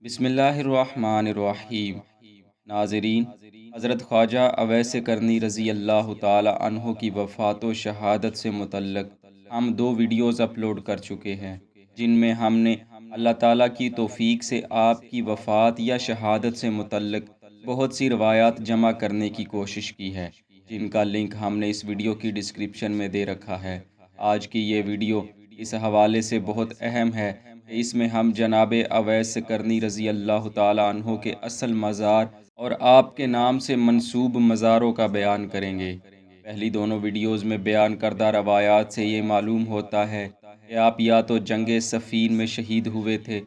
بسم اللہ الرحمن الرحیم۔ ناظرین، حضرت خواجہ اویس کرنی رضی اللہ تعالی عنہ کی وفات و شہادت سے متعلق ہم دو ویڈیوز اپلوڈ کر چکے ہیں، جن میں ہم نے اللہ تعالیٰ کی توفیق سے آپ کی وفات یا شہادت سے متعلق بہت سی روایات جمع کرنے کی کوشش کی ہے، جن کا لنک ہم نے اس ویڈیو کی ڈسکرپشن میں دے رکھا ہے۔ آج کی یہ ویڈیو اس حوالے سے بہت اہم ہے کہ اس میں ہم جناب اویس کرنی رضی اللہ تعالی عنہ کے اصل مزار اور آپ کے نام سے منسوب مزاروں کا بیان کریں گے۔ پہلی دونوں ویڈیوز میں بیان کردہ روایات سے یہ معلوم ہوتا ہے کہ آپ یا تو جنگ صفین میں شہید ہوئے تھے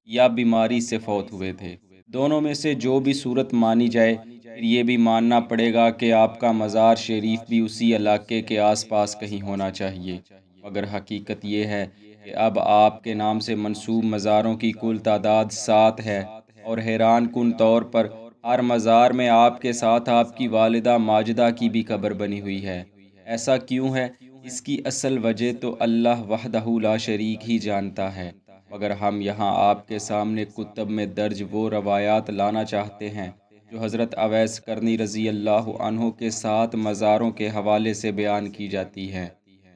یا بیماری سے فوت ہوئے تھے۔ دونوں میں سے جو بھی صورت مانی جائے، پھر یہ بھی ماننا پڑے گا کہ آپ کا مزار شریف بھی اسی علاقے کے آس پاس کہیں ہونا چاہیے، مگر حقیقت یہ ہے کہ اب آپ کے نام سے منسوب مزاروں کی کل تعداد 7 ہے، اور حیران کن طور پر ہر مزار میں آپ کے ساتھ آپ کی والدہ ماجدہ کی بھی قبر بنی ہوئی ہے۔ ایسا کیوں ہے؟ اس کی اصل وجہ تو اللہ وحدہ لا شریک ہی جانتا ہے، مگر ہم یہاں آپ کے سامنے کتب میں درج وہ روایات لانا چاہتے ہیں جو حضرت اویس کرنی رضی اللہ عنہ کے 7 مزاروں کے حوالے سے بیان کی جاتی ہیں۔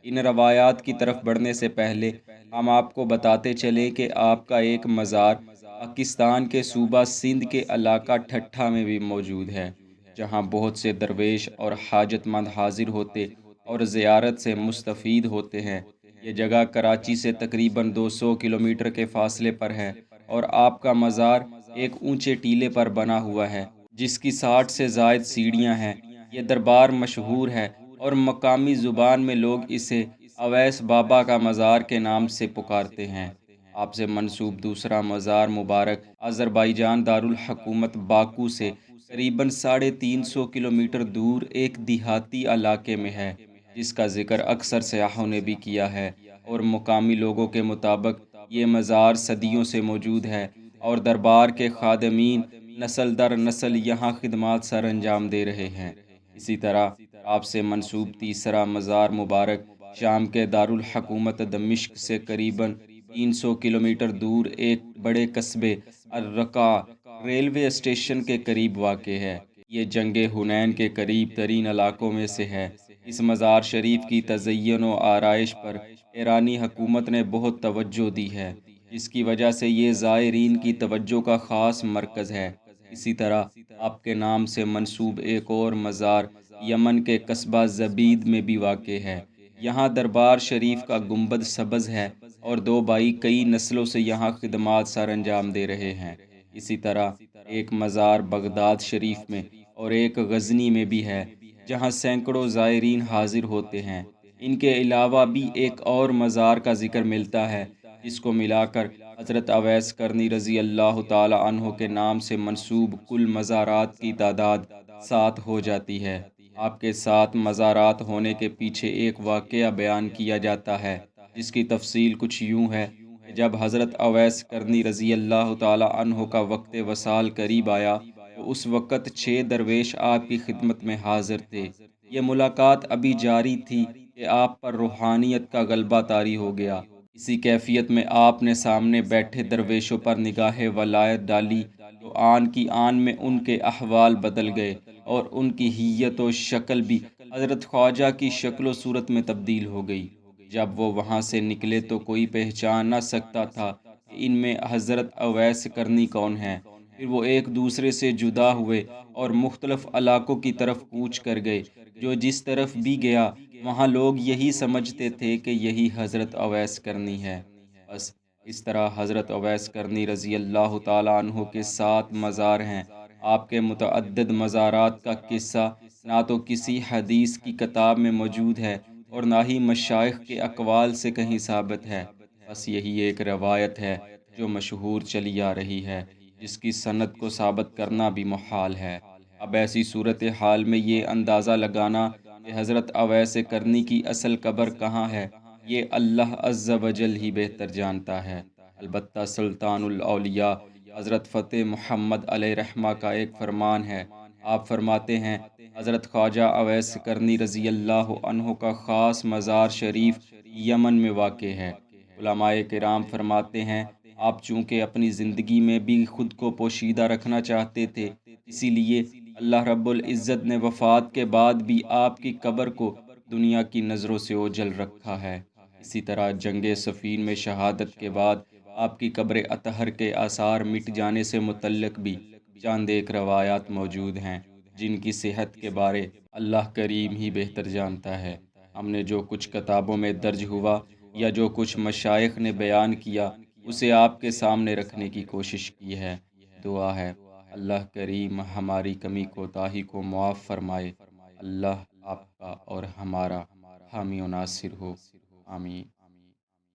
ان روایات کی طرف بڑھنے سے پہلے ہم آپ کو بتاتے چلیں کہ آپ کا ایک مزار پاکستان کے صوبہ سندھ کے علاقہ ٹھٹھہ میں بھی موجود ہے، جہاں بہت سے درویش اور حاجت مند حاضر ہوتے اور زیارت سے مستفید ہوتے ہیں۔ یہ جگہ کراچی سے تقریباً 200 کلومیٹر کے فاصلے پر ہے، اور آپ کا مزار ایک اونچے ٹیلے پر بنا ہوا ہے جس کی 60 سے زائد سیڑھیاں ہیں۔ یہ دربار مشہور ہے اور مقامی زبان میں لوگ اسے اویس بابا کا مزار کے نام سے پکارتے ہیں۔ آپ سے منسوب دوسرا مزار مبارک آذربائیجان دارالحکومت باکو سے قریباً 350 کلومیٹر دور ایک دیہاتی علاقے میں ہے، جس کا ذکر اکثر سیاحوں نے بھی کیا ہے، اور مقامی لوگوں کے مطابق یہ مزار صدیوں سے موجود ہے اور دربار کے خادمین نسل در نسل یہاں خدمات سر انجام دے رہے ہیں۔ اسی طرح آپ سے منسوب تیسرا مزار مبارک شام کے دارالحکومت دمشق سے قریباً 300 کلومیٹر دور ایک بڑے قصبے الرقہ ریلوے اسٹیشن کے قریب واقع ہے۔ یہ جنگ حنین کے قریب ترین علاقوں میں سے ہے۔ اس مزار شریف کی تزئین و آرائش پر ایرانی حکومت نے بہت توجہ دی ہے، جس کی وجہ سے یہ زائرین کی توجہ کا خاص مرکز ہے۔ اسی طرح آپ کے نام سے منسوب ایک اور مزار یمن کے قصبہ زبید میں بھی واقع ہے۔ یہاں دربار شریف کا گنبد سبز ہے اور 2 بھائی کئی نسلوں سے یہاں خدمات سر انجام دے رہے ہیں۔ اسی طرح ایک مزار بغداد شریف میں اور ایک غزنی میں بھی ہے، جہاں سینکڑوں زائرین حاضر ہوتے ہیں۔ ان کے علاوہ بھی ایک اور مزار کا ذکر ملتا ہے، جس کو ملا کر حضرت اویس کرنی رضی اللہ تعالی عنہ کے نام سے منسوب کل مزارات کی تعداد 7 ہو جاتی ہے۔ آپ کے 7 مزارات ہونے کے پیچھے ایک واقعہ بیان کیا جاتا ہے، جس کی تفصیل کچھ یوں ہے کہ جب حضرت اویس کرنی رضی اللہ تعالی عنہ کا وقت وصال قریب آیا تو اس وقت 6 درویش آپ کی خدمت میں حاضر تھے۔ یہ ملاقات ابھی جاری تھی کہ آپ پر روحانیت کا غلبہ طاری ہو گیا۔ اسی کیفیت میں آپ نے سامنے بیٹھے درویشوں پر نگاہ ولایت ڈالی تو آن کی آن میں ان کے احوال بدل گئے، اور ان کی حیت و شکل بھی حضرت خواجہ کی شکل و صورت میں تبدیل ہو گئی۔ جب وہ وہاں سے نکلے تو کوئی پہچان نہ سکتا تھا کہ ان میں حضرت اویس کرنی کون ہیں۔ پھر وہ ایک دوسرے سے جدا ہوئے اور مختلف علاقوں کی طرف کوچ کر گئے۔ جو جس طرف بھی گیا وہاں لوگ یہی سمجھتے تھے کہ یہی حضرت اویس کرنی ہے۔ بس اس طرح حضرت اویس کرنی رضی اللہ تعالی عنہ کے 7 مزار ہیں۔ آپ کے متعدد مزارات کا قصہ نہ تو کسی حدیث کی کتاب میں موجود ہے اور نہ ہی مشائخ کے اقوال سے کہیں ثابت ہے۔ بس یہی ایک روایت ہے جو مشہور چلی آ رہی ہے، جس کی سند کو ثابت کرنا بھی محال ہے۔ اب ایسی صورتحال میں یہ اندازہ لگانا کہ حضرت اویس کرنی کی اصل قبر کہاں ہے، یہ اللہ عز و جل ہی بہتر جانتا ہے۔ البتہ سلطان الاولیاء حضرت فتح محمد علیہ رحمہ کا ایک فرمان ہے۔ آپ فرماتے ہیں حضرت خواجہ اویس کرنی رضی اللہ عنہ کا خاص مزار شریف یمن میں واقع ہے۔ علماء کرام فرماتے ہیں آپ چونکہ اپنی زندگی میں بھی خود کو پوشیدہ رکھنا چاہتے تھے، اسی لیے اللہ رب العزت نے وفات کے بعد بھی آپ کی قبر کو دنیا کی نظروں سے اوجھل رکھا ہے۔ اسی طرح جنگ صفین میں شہادت کے بعد آپ کی قبر اطہر کے آثار مٹ جانے سے متعلق بھی چند ایک روایات موجود ہیں، جن کی صحت کے بارے اللہ کریم ہی بہتر جانتا ہے۔ ہم نے جو کچھ کتابوں میں درج ہوا یا جو کچھ مشائخ نے بیان کیا، اسے آپ کے سامنے رکھنے کی کوشش کی ہے۔ دعا ہے اللہ کریم ہماری کمی کوتاہی کو معاف فرمائے۔ اللہ آپ کا اور ہمارا حامی و ناصر ہو، آمین۔